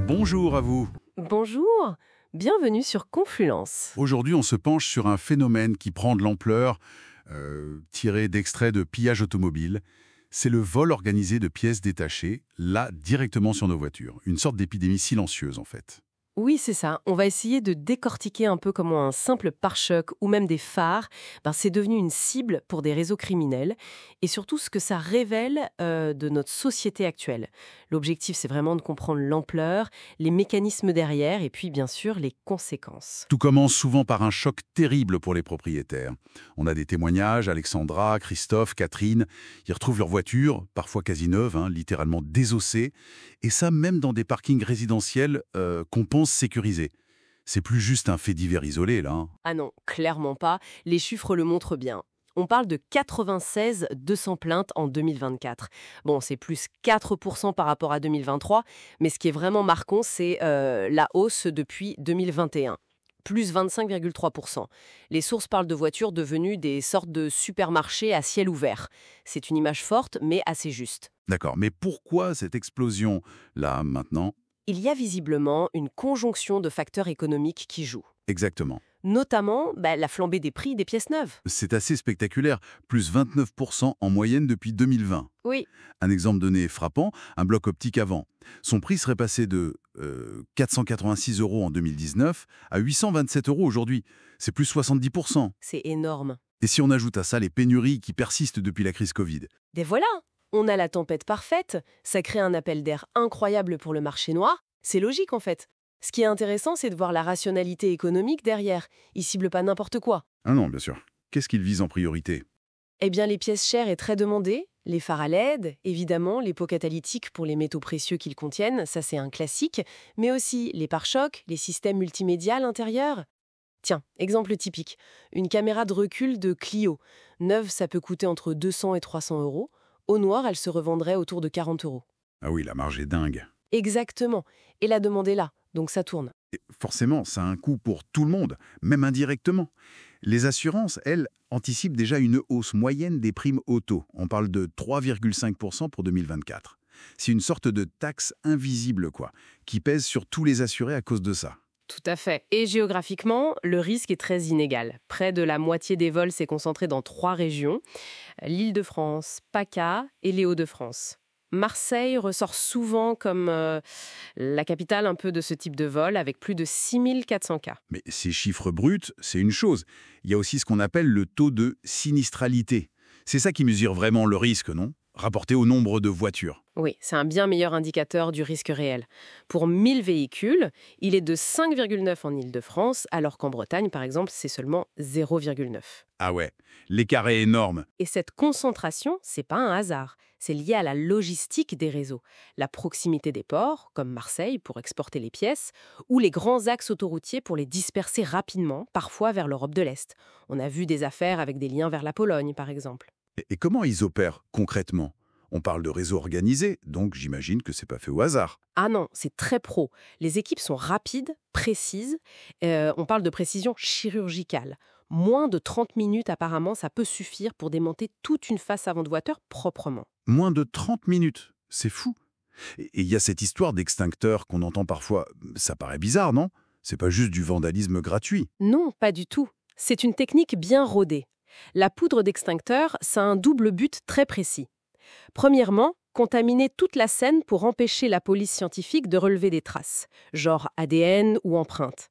Bonjour à vous. Bonjour, bienvenue sur Confluence. Aujourd'hui, on se penche sur un phénomène qui prend de l'ampleur, tiré d'extraits de pillage automobile. C'est le vol organisé de pièces détachées, là, directement sur nos voitures. Une sorte d'épidémie silencieuse, en fait. Oui, c'est ça. On va essayer de décortiquer un peu comment un simple pare-choc ou même des phares, c'est devenu une cible pour des réseaux criminels et surtout ce que ça révèle de notre société actuelle. L'objectif, c'est vraiment de comprendre l'ampleur, les mécanismes derrière et puis bien sûr les conséquences. Tout commence souvent par un choc terrible pour les propriétaires. On a des témoignages, Alexandra, Christophe, Catherine, ils retrouvent leur voiture, parfois quasi neuve, littéralement désossée, et ça même dans des parkings résidentiels qu'on pense sécurisés. C'est plus juste un fait divers isolé, là. Ah non, clairement pas. Les chiffres le montrent bien. On parle de 96 200 plaintes en 2024. Bon, c'est plus 4% par rapport à 2023, mais ce qui est vraiment marquant, c'est la hausse depuis 2021. Plus 25,3%. Les sources parlent de voitures devenues des sortes de supermarchés à ciel ouvert. C'est une image forte, mais assez juste. D'accord, mais pourquoi cette explosion, là, maintenant? Il y a visiblement une conjonction de facteurs économiques qui jouent. Exactement. Notamment la flambée des prix des pièces neuves. C'est assez spectaculaire, plus 29% en moyenne depuis 2020. Oui. Un exemple donné frappant, un bloc optique avant. Son prix serait passé de 486 € en 2019 à 827 € aujourd'hui. C'est plus 70%. C'est énorme. Et si on ajoute à ça les pénuries qui persistent depuis la crise Covid? Et voilà, on a la tempête parfaite, ça crée un appel d'air incroyable pour le marché noir. C'est logique en fait. Ce qui est intéressant, c'est de voir la rationalité économique derrière. Ils ciblent pas n'importe quoi. Ah non, bien sûr. Qu'est-ce qu'ils visent en priorité? Eh bien, les pièces chères et très demandées, les phares à LED, évidemment, les pots catalytiques pour les métaux précieux qu'ils contiennent, ça c'est un classique, mais aussi les pare-chocs, les systèmes multimédia à l'intérieur. Tiens, exemple typique, une caméra de recul de Clio. Neuve, ça peut coûter entre 200 et 300 €. Au noir, elle se revendrait autour de 40 €. Ah oui, la marge est dingue. Exactement. Et la demande est là, donc ça tourne. Et forcément, ça a un coût pour tout le monde, même indirectement. Les assurances, elles, anticipent déjà une hausse moyenne des primes auto. On parle de 3,5% pour 2024. C'est une sorte de taxe invisible, qui pèse sur tous les assurés à cause de ça. Tout à fait. Et géographiquement, le risque est très inégal. Près de la moitié des vols s'est concentré dans 3 régions, l'Île-de-France, PACA et les Hauts-de-France. Marseille ressort souvent comme la capitale un peu de ce type de vol, avec plus de 6400 cas. Mais ces chiffres bruts, c'est une chose. Il y a aussi ce qu'on appelle le taux de sinistralité. C'est ça qui mesure vraiment le risque, non? Rapporté au nombre de voitures. Oui, c'est un bien meilleur indicateur du risque réel. Pour 1000 véhicules, il est de 5,9 en Île-de-France, alors qu'en Bretagne, par exemple, c'est seulement 0,9. Ah ouais, l'écart est énorme. Et cette concentration, c'est pas un hasard. C'est lié à la logistique des réseaux. La proximité des ports, comme Marseille pour exporter les pièces, ou les grands axes autoroutiers pour les disperser rapidement, parfois vers l'Europe de l'Est. On a vu des affaires avec des liens vers la Pologne, par exemple. Et comment ils opèrent concrètement? On parle de réseau organisé, donc j'imagine que c'est pas fait au hasard. Ah non, c'est très pro. Les équipes sont rapides, précises. On parle de précision chirurgicale. Moins de 30 minutes, apparemment, ça peut suffire pour démonter toute une face avant de voiture proprement. Moins de 30 minutes, c'est fou. Et il y a cette histoire d'extincteur qu'on entend parfois. Ça paraît bizarre, non? C'est pas juste du vandalisme gratuit. Non, pas du tout. C'est une technique bien rodée. La poudre d'extincteur, ça a un double but très précis. Premièrement, contaminer toute la scène pour empêcher la police scientifique de relever des traces, genre ADN ou empreintes.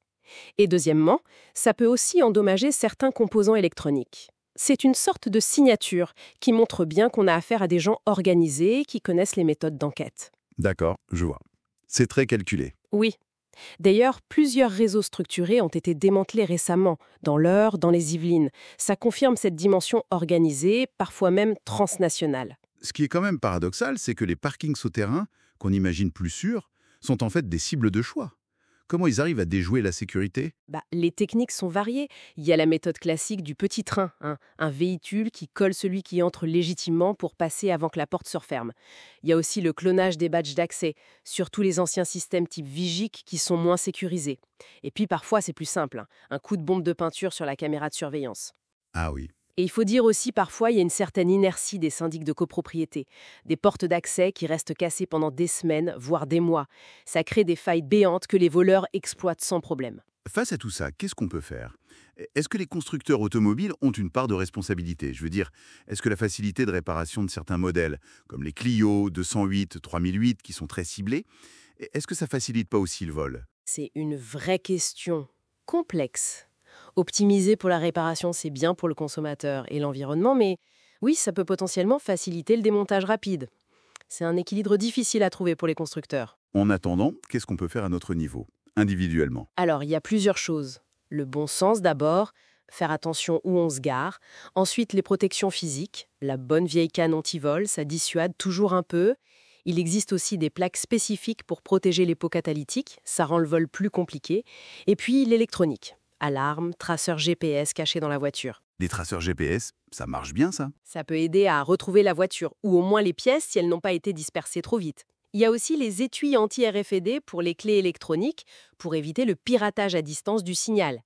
Et deuxièmement, ça peut aussi endommager certains composants électroniques. C'est une sorte de signature qui montre bien qu'on a affaire à des gens organisés qui connaissent les méthodes d'enquête. D'accord, je vois. C'est très calculé. Oui. D'ailleurs, plusieurs réseaux structurés ont été démantelés récemment, dans l'Eure, dans les Yvelines. Ça confirme cette dimension organisée, parfois même transnationale. Ce qui est quand même paradoxal, c'est que les parkings souterrains, qu'on imagine plus sûrs, sont en fait des cibles de choix. Comment ils arrivent à déjouer la sécurité? Les techniques sont variées. Il y a la méthode classique du petit train, hein, un véhicule qui colle celui qui entre légitimement pour passer avant que la porte se referme. Il y a aussi le clonage des badges d'accès, surtout les anciens systèmes type Vigic qui sont moins sécurisés. Et puis parfois c'est plus simple, hein, un coup de bombe de peinture sur la caméra de surveillance. Ah oui. Et il faut dire aussi, parfois, il y a une certaine inertie des syndics de copropriété. Des portes d'accès qui restent cassées pendant des semaines, voire des mois. Ça crée des failles béantes que les voleurs exploitent sans problème. Face à tout ça, qu'est-ce qu'on peut faire? Est-ce que les constructeurs automobiles ont une part de responsabilité? Je veux dire, est-ce que la facilité de réparation de certains modèles, comme les Clio 208, 3008, qui sont très ciblés, est-ce que ça facilite pas aussi le vol? C'est une vraie question complexe. Optimiser pour la réparation, c'est bien pour le consommateur et l'environnement, mais oui, ça peut potentiellement faciliter le démontage rapide. C'est un équilibre difficile à trouver pour les constructeurs. En attendant, qu'est-ce qu'on peut faire à notre niveau, individuellement? Alors, il y a plusieurs choses. Le bon sens d'abord, faire attention où on se gare. Ensuite, les protections physiques. La bonne vieille canne anti-vol, ça dissuade toujours un peu. Il existe aussi des plaques spécifiques pour protéger les pots catalytiques, ça rend le vol plus compliqué. Et puis l'électronique. Alarme, traceur GPS caché dans la voiture. Les traceurs GPS, ça marche bien ça? Ça peut aider à retrouver la voiture, ou au moins les pièces si elles n'ont pas été dispersées trop vite. Il y a aussi les étuis anti-RFID pour les clés électroniques, pour éviter le piratage à distance du signal.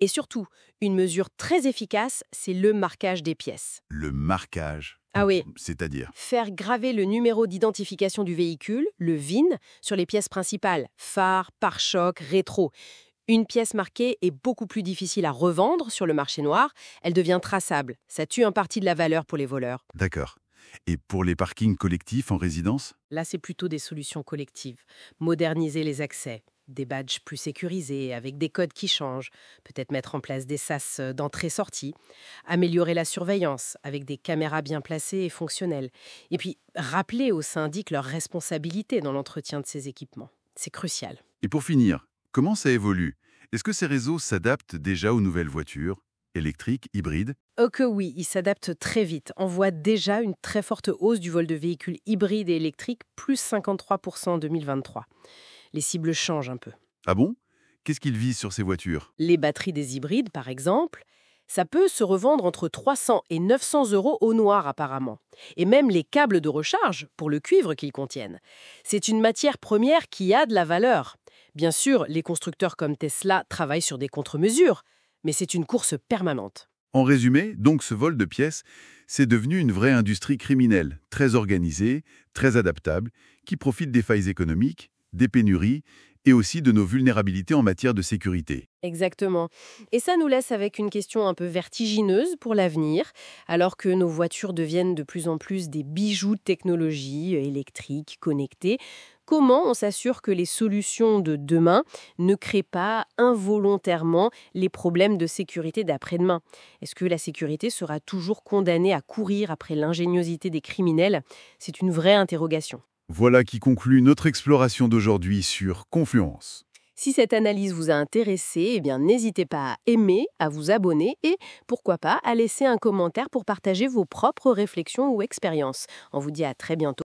Et surtout, une mesure très efficace, c'est le marquage des pièces. Le marquage. Ah oui. C'est-à-dire? Faire graver le numéro d'identification du véhicule, le VIN, sur les pièces principales, phare, pare-choc, rétro. Une pièce marquée est beaucoup plus difficile à revendre sur le marché noir, elle devient traçable. Ça tue en partie de la valeur pour les voleurs. D'accord. Et pour les parkings collectifs en résidence? Là, c'est plutôt des solutions collectives. Moderniser les accès, des badges plus sécurisés, avec des codes qui changent, peut-être mettre en place des sas d'entrée-sortie, améliorer la surveillance, avec des caméras bien placées et fonctionnelles. Et puis, rappeler aux syndics leur responsabilité dans l'entretien de ces équipements. C'est crucial. Et pour finir, comment ça évolue? Est-ce que ces réseaux s'adaptent déjà aux nouvelles voitures, électriques, hybrides? Oh que oui, ils s'adaptent très vite. On voit déjà une très forte hausse du vol de véhicules hybrides et électriques, plus 53% en 2023. Les cibles changent un peu. Ah bon? Qu'est-ce qu'ils visent sur ces voitures? Les batteries des hybrides, par exemple, ça peut se revendre entre 300 et 900 euros au noir apparemment. Et même les câbles de recharge, pour le cuivre qu'ils contiennent. C'est une matière première qui a de la valeur. Bien sûr, les constructeurs comme Tesla travaillent sur des contre-mesures, mais c'est une course permanente. En résumé, donc ce vol de pièces, c'est devenu une vraie industrie criminelle, très organisée, très adaptable, qui profite des failles économiques, des pénuries et aussi de nos vulnérabilités en matière de sécurité. Exactement. Et ça nous laisse avec une question un peu vertigineuse pour l'avenir, alors que nos voitures deviennent de plus en plus des bijoux de technologie électrique, connectés. Comment on s'assure que les solutions de demain ne créent pas involontairement les problèmes de sécurité d'après-demain? Est-ce que la sécurité sera toujours condamnée à courir après l'ingéniosité des criminels? C'est une vraie interrogation. Voilà qui conclut notre exploration d'aujourd'hui sur Confluence. Si cette analyse vous a intéressé, eh bien n'hésitez pas à aimer, à vous abonner et, pourquoi pas, à laisser un commentaire pour partager vos propres réflexions ou expériences. On vous dit à très bientôt.